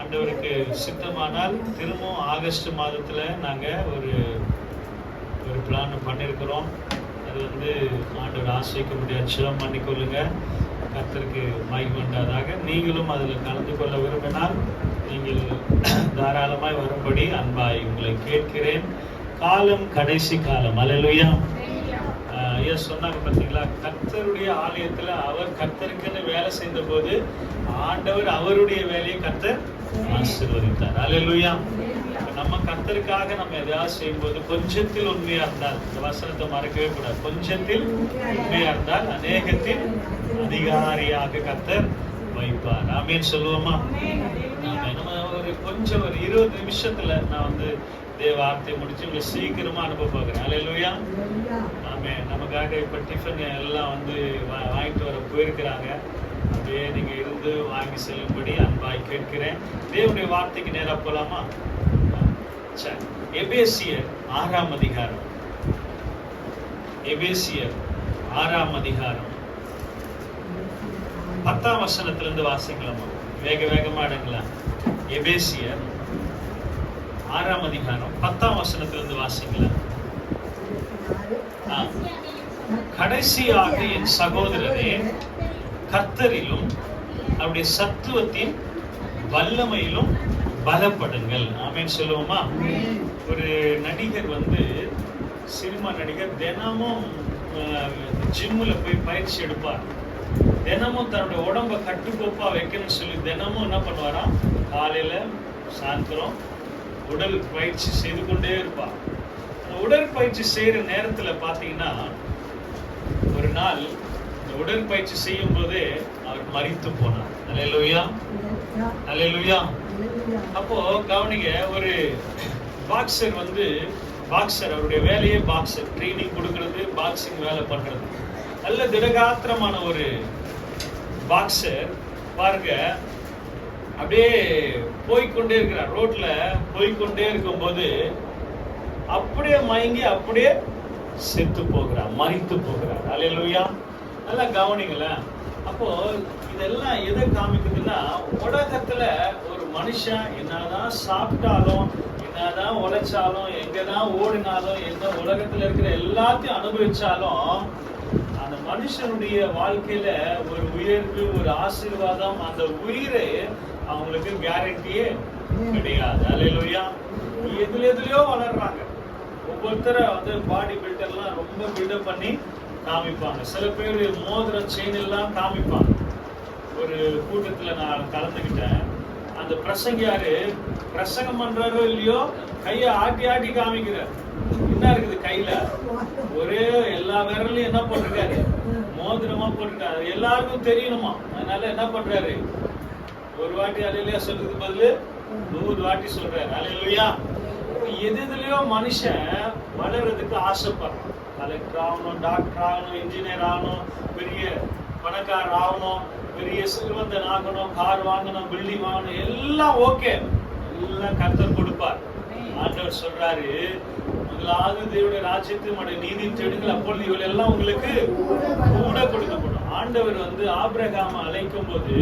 ஆண்டவருக்கு சித்தமானால் திரும்பவும் ஆகஸ்ட் மாதத்துல நாங்க ஒரு பிளான் பண்ணியிருக்கிறோம். அது ஆண்டவர் ஆசைக்க முடியாது. சிரம் பண்ணிக்கொள்ளுங்க. கர்த்தருக்கு மகிமை உண்டாதாக. நீங்களும் அதில் கலந்து கொள்ள விரும்பினால் நீங்கள் தாராளமாய் வரும்படி அன்பாய் உங்களை கேட்கிறேன். காலம் கடைசி காலம். அல்லேலூயா. சொன்னாங்க பார்த்தீங்களா, கர்த்தருடைய ஆலயத்துல அவர் கர்த்தருக்குன்னு வேலை செய்த போது ஆண்டவர் அவருடைய வேலையை கர்த்தர் ஆசீர்வதித்தார். அல்லேலூயா. நம்ம கர்த்தருக்காக நம்ம எதையாவது செய்யும் போது கொஞ்சத்தில் உண்மையா இருந்தால், இந்த வசனத்தை மறக்கவே கூடாது, கொஞ்சத்தில் உண்மையா இருந்தால் அநேகத்தில் அதிகாரியாக கர்த்தர் வைப்பார். ஆமேன் சொல்லுவோமா? நம்ம ஒரு 20 நிமிஷத்துல நான் வார்த்தை முடிச்சு உங்களை சீக்கிரமா அனுப்ப போகிறேன். அல்லேலூயா. ஆமே. நமக்காக இப்ப டிஃபன் எல்லாம் வாங்கிட்டு வர போயிருக்கிறாங்க. அப்படியே நீங்க இருந்து வாங்கி செல்லும்படி அன்பாய் கேட்கிறேன். தேவனுடைய வார்த்தைக்கு நேரா போலாமா? சரி. எபேசியர் 6ஆம் அதிகாரம். எபேசியர் 6ஆம் அதிகாரம் 10ஆம் வசனத்திலிருந்து வாசிக்கலாமா? வேகமா அடங்கலாம். எபேசியர் 6ஆம் அதிகாரம் 10ஆம் வசனத்திலிருந்து வாசிக்கலாம். கடைசியாக என் சகோதரரே, கர்த்தரிலும் அவருடைய சத்துவத்தின் வல்லமையிலும் பலப்படுங்கள். ஆமேன் சொல்லுவோமா? ஒரு நடிகர் சினிமா நடிகர் தினமும் ஜிம்முல போய் பயிற்சி எடுப்பார். தினமும் தன்னுடைய உடம்ப கட்டுக்கோப்பா வைக்கணும்னு சொல்லி தினமும் என்ன பண்ணுவாராம், காலையில சாயந்தரம் உடல் பயிற்சி செய்து கொண்டே இருப்பார். உடற்பயிற்சி செய்யற நேரத்துல பாத்தீங்கன்னா, ஒரு நாள் இந்த உடற்பயிற்சி செய்யும் போதே அவர் மரித்து போனார். அல்லேலூயா. அல்லேலூயா. அப்போ கவனிங்க, ஒரு பாக்ஸர் பாக்ஸர் அவருடைய வேலையே பாக்ஸர், ட்ரைனிங் கொடுக்கறது, பாக்ஸிங் வேலை பண்றது. நல்ல திடகாத்திரமான ஒரு பாக்ஸர் பாருங்க, அப்படியே போய்கொண்டே இருக்கிறார். ரோட்ல போய்கொண்டே இருக்கும் போது அப்படியே மயங்கி அப்படியே செத்து போகிறார், மரித்து போகிறார். அல்லேலூயா. நல்லா கவனிங்களேன். அப்போ இதெல்லாம் எதை காமிக்குதுன்னா, உலகத்துல ஒரு மனுஷன் என்னதான் சாப்பிட்டாலும், என்னதான் உழைச்சாலும், எங்கதான் ஓடினாலும், எந்த உலகத்துல இருக்கிற எல்லாத்தையும் அனுபவிச்சாலும், அந்த மனுஷனுடைய வாழ்க்கையில ஒரு உயர்வு, ஒரு ஆசீர்வாதம், அந்த உயிரை அவங்களுக்கு கேரண்டியே கிடையாது. அல்லேலூயா. எதுலயோ வளர்றாங்க. ஒவ்வொருத்தர பாடி பில்டர்லாம் ரொம்ப பில்டப் பண்ணி காமிப்பாங்க. சில பேர் மோதிரம் செயின் எல்லாம் காமிப்பாங்க. ஒரு கூட்டத்துல நான் கலந்துக்கிட்டேன். அந்த பிரசங்கியாரு பிரசங்கம் பண்றாரோ இல்லையோ, கைய ஆட்டி காமிக்கிறார். என்ன இருக்குது கையில? ஒரே எல்லா விரலையும் என்ன போட்டிருக்காரு? மோதிரமா போட்டிருக்காரு. எல்லாருக்கும் தெரியணுமா, அதனால என்ன பண்றாரு, ஒரு வாட்டி அல்லேலூயா சொல்றதுக்கு பதிலு 100 வாட்டி சொல்றாரு. அல்லேலூயா. எதுலயோ மனுஷன் வளர்றதுக்கு ஆசைப்படுறான். கலெக்டர் ஆகணும், டாக்டர் ஆகணும், இன்ஜினியர் ஆகணும், பெரிய பணக்காரர் ஆகணும், பெரிய செல்வந்தன் ஆகணும், கார் வாங்கணும், பில்டிங் வாங்கணும், எல்லாம் ஓகே, எல்லாம் கர்த்தர் கொடுப்பார். ஆண்டவர் சொல்றாரு, முதலாவது தேவனுடைய ராஜ்யத்தையும் நீதியும் தேடுங்கள், அப்பொழுது இவள் எல்லாம் உங்களுக்கு கூட கொடுக்கப்படும். ஆண்டவர் ஆபிரகாம் அழைக்கும் போது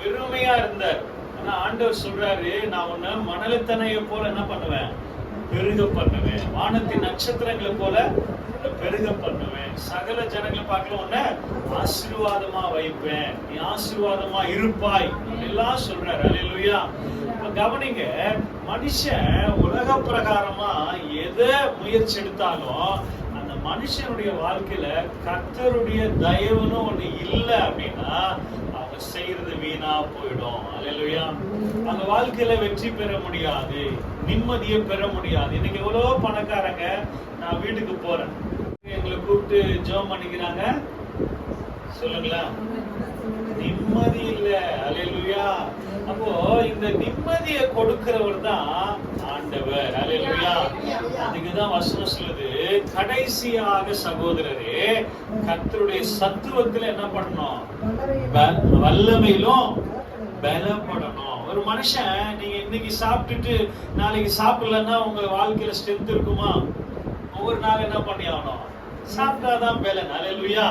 வெறுமையா இருந்தார். ஆனா ஆண்டவர் சொல்றாரு, நான் உன்னை மணலத்தனையை போல என்ன பண்ணுவேன், பெருக பண்ணுவேன். வானத்தின் நட்சத்திரங்களை போல பெருக பண்ணுவேன். சகல ஜனங்களை பார்க்கலாம், உன்னை ஆசீர்வாதமா வைப்பேன், நீ ஆசீர்வாதமா இருப்பாய் எல்லாம் சொல்றாரு. அல்லேலூயா. கவனிங்க, மனுஷன் உலக பிரகாரமா எதை முயற்சி எடுத்தாலும் அந்த மனுஷனுடைய வாழ்க்கையில கர்த்தருடைய தயவுன்னு ஒண்ணு இல்லை அப்படின்னா அவங்க செய்யறது வீணா போயிடும். அல்லேலூயா. அந்த வாழ்க்கையில வெற்றி பெற முடியாது, நிம்மதியை பெற முடியாது. இன்னைக்கு எவ்வளவோ பணக்காரங்க, நான் வீட்டுக்கு போறேன், எங்களை கூப்பிட்டு ஜெபம் பண்ணிக்கிறாங்க, சொல்லுங்களா, நிம்மதி இல்ல. அல்லேலூயா. அப்போ இந்த நிம்மதியை கொடுக்கிறவர் தான் ஆண்டவர். அல்லேலூயா. அதுக்குதான் வசனம் சொல்லுது, கடைசியாக சகோதரரே, கர்த்தருடைய சத்துவத்துல என்ன பண்ணணும், வல்லமையிலும் பலப்படணும். ஒரு மனுஷன் நீங்க இன்னைக்கு சாப்பிட்டுட்டு நாளைக்கு சாப்பிடலன்னா உங்க வாழ்க்கையில ஸ்ட்ரென்த் இருக்குமா? ஒவ்வொரு நாள் என்ன பண்ணி ஆகணும், சாப்பிட்டாதான் பலன். அல்லேலூயா.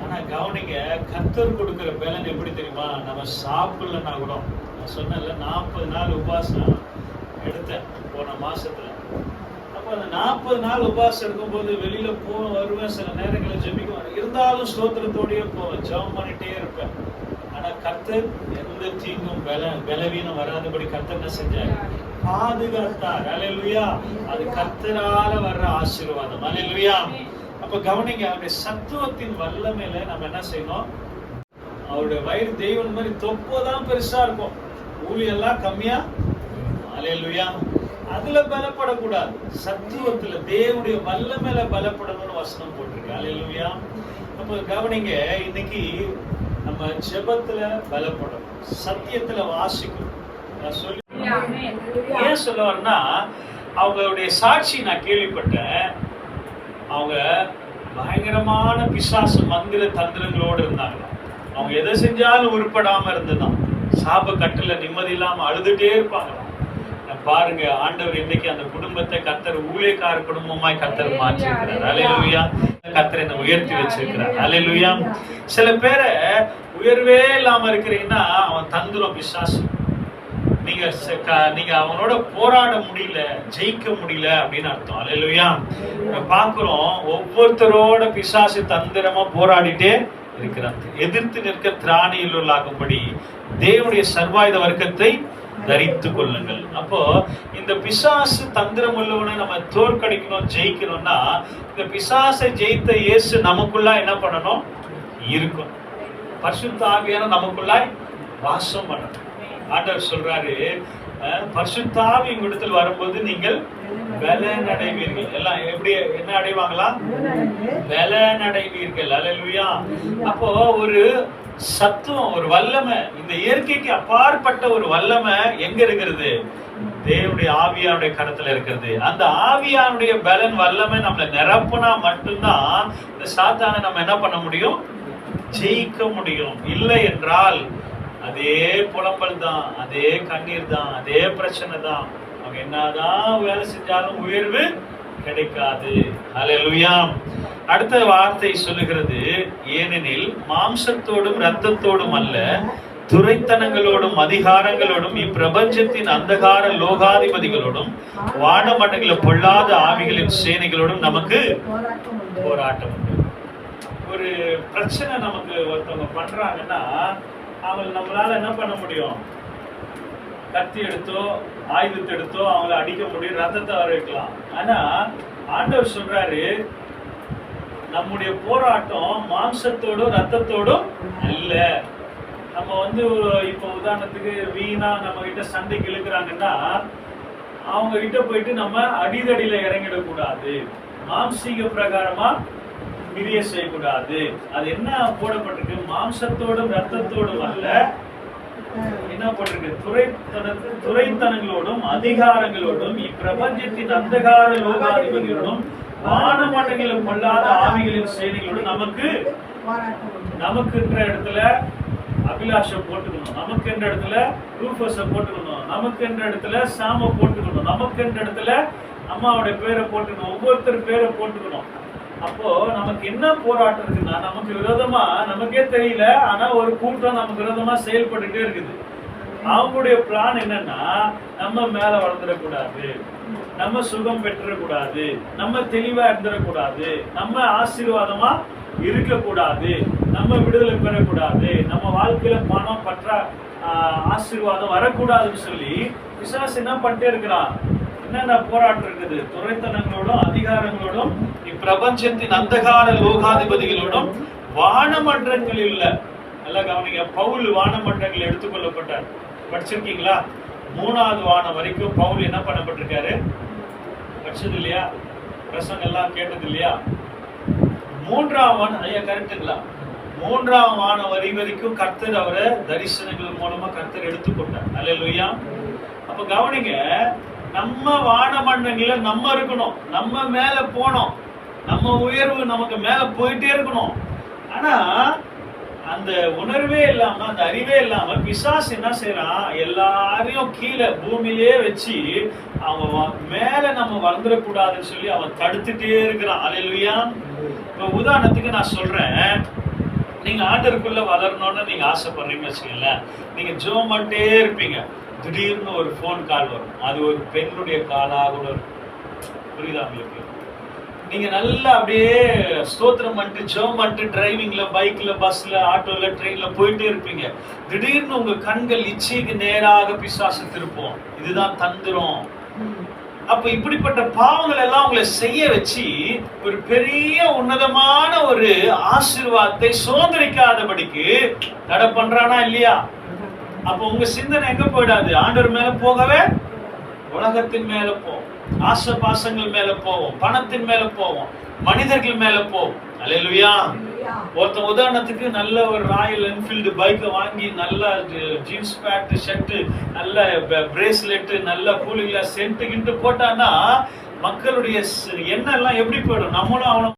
ஆனா கவனிங்க, கர்த்தர் கொடுக்கிற பலன் எப்படி தெரியுமா? நம்ம சாப்பிடலன்னா கூட, நான் சொன்னேன்ல 40 நாள் உபவாசம் எடுத்தேன் போன மாசத்துல. அப்ப அந்த 40 நாள் உபவாசம் இருக்கும்போது வெளியில வருவேன், சில நேரங்களில் ஜெபிக்குவேன், இருந்தாலும் ஸ்தோத்திரத்தோடயே போவேன், ஜெபம் பண்ணிட்டே இருப்பேன். ஆனா கர்த்தர் எந்த தீங்கும் பலவீனம் வராதபடி கர்த்தர் என்ன செஞ்சார்? பாதுகாத்தார். அல்லேலூயா. அது கர்த்தரால வர்ற ஆசீர்வாதம். அல்லேலூயா. அப்ப கவனிங்க, அவருடைய சத்துவத்தின் வல்லமையில நம்ம என்ன செய்யணும்? அவருடைய வயிறு தெய்வம் மாதிரி தொப்போதான் பெருசா இருக்கும், ஊழியெல்லாம் கம்மியா. அல்லேலூயா. அதுல பலப்படக்கூடாது, சத்துவத்துல தேவனுடைய வல்லமையில பலப்படணும்னு வசனம் போட்டிருக்கு. அல்லேலூயா. அப்ப கவனிங்க, இன்னைக்கு நம்ம ஜெபத்துல பலப்படும், சத்தியத்துல வாசிக்கணும். நான் சொல்லி ஏன் சொல்லுவாருன்னா, அவங்களுடைய சாட்சி நான் கேள்விப்பட்டேன். அவங்க பயங்கரமான பிசாசு மந்திர தந்திரங்களோடு இருந்தாங்க. அவங்க எதை செஞ்சாலும் உருப்படாம இருந்ததுதான், சாப கட்டுல நிம்மதி இல்லாம அழுதுட்டே இருப்பாங்க. பாருங்க, ஆண்டவர் இன்னைக்கு அந்த குடும்பத்தை கர்த்தர் ஊழியக்கார குடும்பமாய் கர்த்தர் மாற்றிருக்கிறார். அல்லேலூயா. கர்த்தர் என்ன உயர்த்தி வச்சிருக்கிறார். அல்லேலூயா. சில பேரை உயர்வே இல்லாம இருக்கிறீங்கன்னா அவன் தந்திரம் பிசாசு. நீங்க அவனோட போராட முடியல, ஜெயிக்க முடியல அப்படின்னு அர்த்தம். அல்லேலூயா. பாக்குறோம், ஒவ்வொருத்தரோட பிசாசு தந்திரமா போராடிட்டே இருக்கிறார். எதிர்த்து நிற்க திராணியுள்ளாகும்படி தேவனுடைய சர்வாயுத வர்க்கத்தை தரித்து கொள்ளுங்கள். அப்போ இந்த பிசாசு தந்திரம் உள்ளவனை நம்ம தோற்கடிக்கணும், ஜெயிக்கணும்னா இந்த பிசாசை ஜெயித்த இயேசு நமக்குள்ளா என்ன பண்ணணும்? இருக்கும். பரிசுத்த ஆவியான நமக்குள்ளாய் வாசம் பண்ணணும். ஆண்டவர் சொல்றாரு, பரிசுத்த ஆவி உங்களிடத்தில் வரும்போது நீங்கள் பலன் அடைவீர்கள். எல்லாம் எப்படி என்ன அடைவாங்களா? பலன் அடைவீர்கள். அல்லேலூயா. அப்போ ஒரு சத்துவம், ஒரு வல்லமை, இந்த இயற்கைக்கு அப்பாற்பட்ட ஒரு வல்லமை எங்க இருக்கிறது? தேவனுடைய ஆவியானுடைய கரத்துல இருக்கிறது. அந்த ஆவியானுடைய பலன் வல்லமை நம்மளை நிரப்புனா மட்டும்தான் இந்த சாத்தானை நம்ம என்ன பண்ண முடியும்? ஜெயிக்க முடியும். இல்லை என்றால் அதே புலம்பல் தான், அதே கண்ணீர் தான், அதே பிரச்சனை தான். அவங்க என்னதான் வேலை செஞ்சாலும் உயர்வு கிடைக்காது. அல்லேலூயா. அடுத்த வார்த்தை சொல்லுகிறது, ஏனெனில் மாம்சத்தோடும் இரத்தத்தோடும் அல்ல, துரைத்தனங்களோடும் அதிகாரங்களோடும் இப்பிரபஞ்சத்தின் அந்தகார லோகாதிபதிகளோடும் வானமண்டல பொல்லாத ஆவிகளின் சேனைகளோடும் நமக்கு போராட்டம் உண்டு. ஒரு பிரச்சனை நமக்கு ஒருத்தவங்க பண்றாங்கன்னா அவங்க நம்மளால என்ன பண்ண முடியும்? கத்தி எடுத்தோ ஆயுதத்தை எடுத்தோ அவங்கள அடிக்க முடியும், ரத்தத்தை வர வைக்கலாம். ஆனா ஆண்டவர் சொல்றாரு, நம்முடைய போராட்டம் மாம்சத்தோடும் ரத்தத்தோடும் அல்ல. நம்ம இப்ப உதாரணத்துக்கு வீணா நம்ம கிட்ட சண்டைக்கு இழுக்கிறாங்கன்னா அவங்க கிட்ட போயிட்டு நம்ம அடிதடியில இறங்கிடக்கூடாது, மாம்சீக பிரகாரமா கிரியை செய்யக்கூடாது. அது என்ன போடப்பட்டிருக்கு? மாம்சத்தோடும் ரத்தத்தோடும் அல்ல, என்ன போட்டிருக்கு? துரைத்தனங்களோடும் அதிகாரங்களோடும் இப்பிரபஞ்சத்தின் அந்தகார லோகாதிபதியோடும் வானமண்டலம் கொள்ளாத ஆவிகளின் சேனைகளோடும் நமக்குன்ற இடத்துல அபிலாஷை போட்டுக்கணும், நமக்கு என்ற இடத்துல ரூபஸை போட்டுக்கணும், நமக்கு என்ற இடத்துல சாம போட்டுக்கணும், நமக்கு என்ற இடத்துல அம்மாவுடைய பேரை போட்டுக்கணும், ஒவ்வொருத்தர் பேரை போட்டுக்கணும். அப்போ நமக்கு என்ன போராட்டம் இருக்குன்னா, நமக்கு விரோதமா நமக்கே தெரியல, ஆனா ஒரு கூட்டம் நமக்கு விரோதமா செயல்பட்டுட்டே இருக்குது. அவங்களுடைய பிளான் என்னன்னா, நம்ம மேல வளர்ந்துடக்கூடாது, நம்ம சுகம் பெற்றக்கூடாது, நம்ம தெளிவா இருந்துடக்கூடாது, நம்ம ஆசீர்வாதமா இருக்கக்கூடாது, நம்ம விடுதலை பெறக்கூடாது, நம்ம வாழ்க்கையில பணம் பற்ற ஆசீர்வாதம் வரக்கூடாதுன்னு சொல்லி பிசாசு என்ன பண்ணிட்டே இருக்கிறான்? என்னென்ன போராட்டம் இருக்குது? துரைத்தனங்களோடும் அதிகாரங்களோடும் இப்பிரபஞ்சத்தின் அந்தகார லோகாதிபதிகளோடும் வானமன்றங்களில் உள்ள, நல்லா கவனிங்க, பவுல் வானமன்றங்கள் எடுத்துக்கொள்ளப்பட்டார். படிச்சிருக்கீங்களா? 3வது வானம் வரைக்கும் பவுல் என்ன பண்ணப்பட்டிருக்காரு? படிச்சது இல்லையா? பிரசங்க எல்லாம் கேட்டது இல்லையா? 3ஆம் வானம், ஐயா கரெக்டுங்களா? 3ஆம் வானம் வரைக்கும் கர்த்தர் அவரை தரிசனங்கள் மூலமா கர்த்தர் எடுத்துக்கொண்டார். அல்லேலூயா. அப்ப கவனிங்க, நம்ம வானமண்டங்கள நம்ம இருக்கணும், நம்ம மேல போனோம், நம்ம உயர்வு நமக்கு மேல போயிட்டே இருக்கணும். ஆனா அந்த உணர்வே இல்லாம, அந்த அறிவே இல்லாம பிசாசு என்ன செய்யறான்? எல்லாரையும் கீழே பூமியிலே வச்சு அவங்க மேல நம்ம வளர்ந்துடக்கூடாதுன்னு சொல்லி அவன் தடுத்துட்டே இருக்கிறான். அல்லேலூயா. இப்ப உதாரணத்துக்கு நான் சொல்றேன், நீங்க ஆண்டருக்குள்ள வளரணும்னு நீங்க ஆசைப்படுறீங்கன்னு வச்சுக்கோங்களேன், நீங்க ஜெபம் பண்ணிட்டே இருப்பீங்க. திடீர்னு ஒரு ஃபோன் கால் வரும். அது ஒரு பெண்ணுடைய காலாக கூட இருக்கும். புரியுதா உங்களுக்கு? நீங்க நல்லா அப்படியே ஸ்தோத்திரம் பண்ணிட்டு ஜெபம் பண்ணிட்டு டிரைவிங்ல, பைக்ல, பஸ்ல, ஆட்டோல, ட்ரெயின்ல போயிட்டே இருப்பீங்க. திடீர்னு உங்க கண்கள் இச்சைக்கு நேராக பிசாசு திருப்போம். இதுதான் தந்திரம். அப்ப இப்படிப்பட்ட பாவங்கள் எல்லாம் உங்களை செய்ய வச்சு ஒரு பெரிய உன்னதமான ஒரு ஆசீர்வாதத்தை சுதந்திரிக்காதபடிக்கு தடை பண்றானா இல்லையா? அப்ப உங்க சிந்தனை எங்க போயிடாது? ஆண்டவர் மேல போகவே, உலகத்தின் மேல போவோம், ஆசை பாசங்கள் மேல போவோம், பணத்தின் மேல போவோம், மனிதர்கள் மேல போவோம். அல்லேலூயா. ஒருத்த உதாரணத்துக்கு நல்ல ஒரு ராயல் என்ஃபீல்டு பைக்கை வாங்கி நல்ல ஜீன்ஸ் பேண்ட், ஷர்ட், நல்ல பிரேஸ்லெட், நல்ல கூலிங்ல சென்ட் கிண்டு போட்டான்னா மக்களுடைய எண்ணம் எல்லாம் எப்படி போயிடும்? நம்மளும் அவனும்